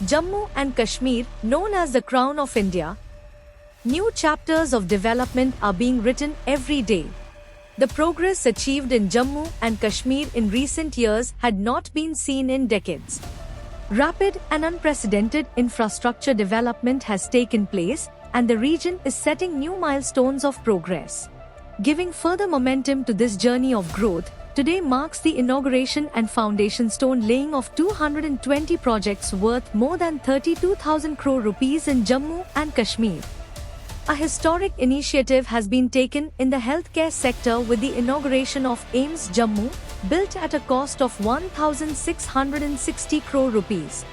Jammu and Kashmir, known as the crown of India, new chapters of development are being written every day. The progress achieved in Jammu and Kashmir in recent years had not been seen in decades. Rapid and unprecedented infrastructure development has taken place, and the region is setting new milestones of progress. Giving further momentum to this journey of growth, today marks the inauguration and foundation stone laying of 220 projects worth more than 32,000 crore rupees in Jammu and Kashmir. A historic initiative has been taken in the healthcare sector with the inauguration of AIIMS Jammu, built at a cost of 1,660 crore rupees.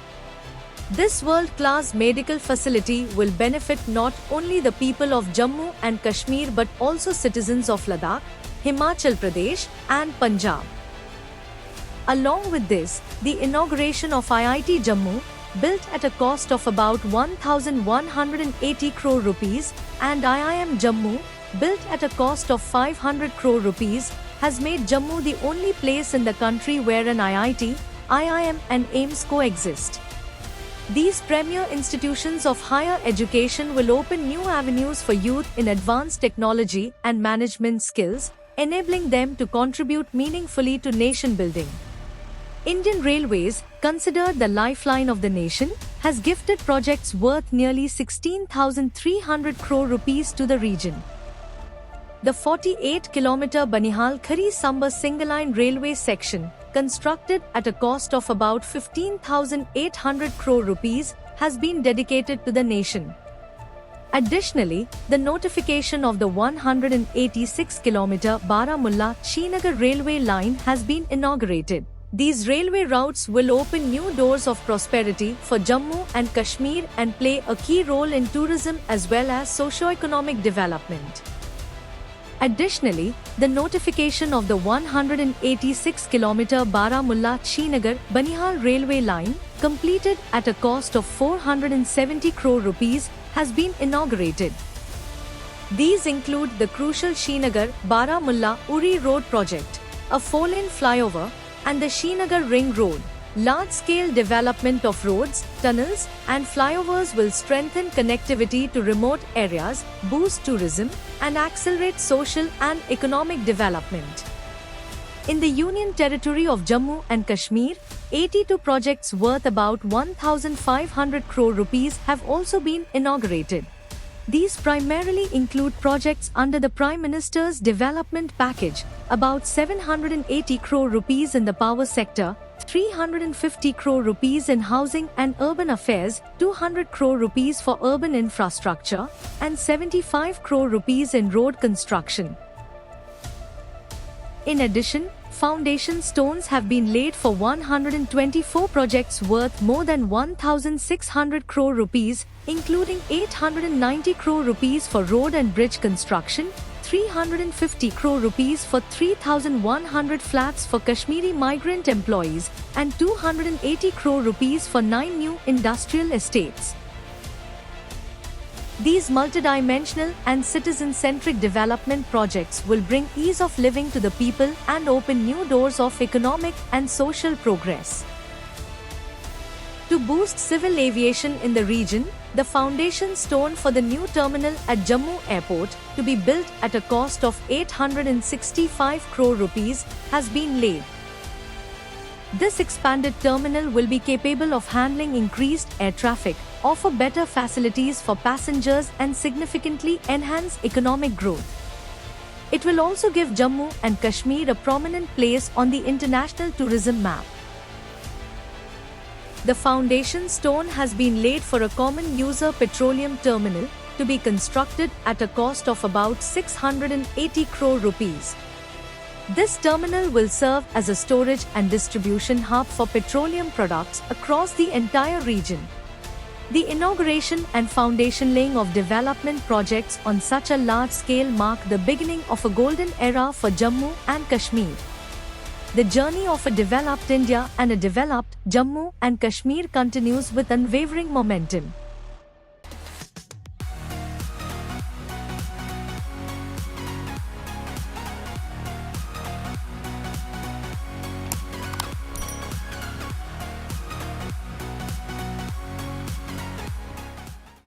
This world-class medical facility will benefit not only the people of Jammu and Kashmir but also citizens of Ladakh, Himachal Pradesh and Punjab. Along with this, the inauguration of IIT Jammu, built at a cost of about 1,180 crore rupees, and IIM Jammu, built at a cost of 500 crore rupees, has made Jammu the only place in the country where an IIT, IIM and AIIMS coexist. These premier institutions of higher education will open new avenues for youth in advanced technology and management skills, enabling them to contribute meaningfully to nation building. Indian Railways, considered the lifeline of the nation, has gifted projects worth nearly 16,300 crore rupees to the region. The 48-kilometer Banihal-Khari Sambha single-line railway section, constructed at a cost of about 15,800 crore rupees, has been dedicated to the nation. Additionally, the notification of the 186-kilometer Baramulla-Srinagar railway line has been inaugurated. These railway routes will open new doors of prosperity for Jammu and Kashmir and play a key role in tourism as well as socio-economic development. Additionally, the notification of the 186-kilometer Baramulla-Srinagar Banihal railway line, completed at a cost of 470 crore rupees, has been inaugurated. These include the crucial Srinagar-Baramulla-Uri Road project, a 4-lane flyover, and the Srinagar Ring Road. Large-scale development of roads, tunnels, and flyovers will strengthen connectivity to remote areas, boost tourism, and accelerate social and economic development. In the Union Territory of Jammu and Kashmir, 82 projects worth about 1,500 crore rupees have also been inaugurated. These primarily include projects under the Prime Minister's Development Package, about 780 crore rupees in the power sector, 350 crore rupees in housing and urban affairs, 200 crore rupees for urban infrastructure, and 75 crore rupees in road construction. In addition, foundation stones have been laid for 124 projects worth more than 1,600 crore rupees, including 890 crore rupees for road and bridge construction, 350 crore rupees for 3,100 flats for Kashmiri migrant employees, and 280 crore rupees for 9 new industrial estates. These multidimensional and citizen-centric development projects will bring ease of living to the people and open new doors of economic and social progress. To boost civil aviation in the region, the foundation stone for the new terminal at Jammu Airport, to be built at a cost of 865 crore rupees, has been laid. This expanded terminal will be capable of handling increased air traffic, offer better facilities for passengers and significantly enhance economic growth. It will also give Jammu and Kashmir a prominent place on the international tourism map. The foundation stone has been laid for a common user petroleum terminal, to be constructed at a cost of about 680 crore rupees. This terminal will serve as a storage and distribution hub for petroleum products across the entire region. The inauguration and foundation laying of development projects on such a large scale mark the beginning of a golden era for Jammu and Kashmir. The journey of a developed India and a developed Jammu and Kashmir continues with unwavering momentum.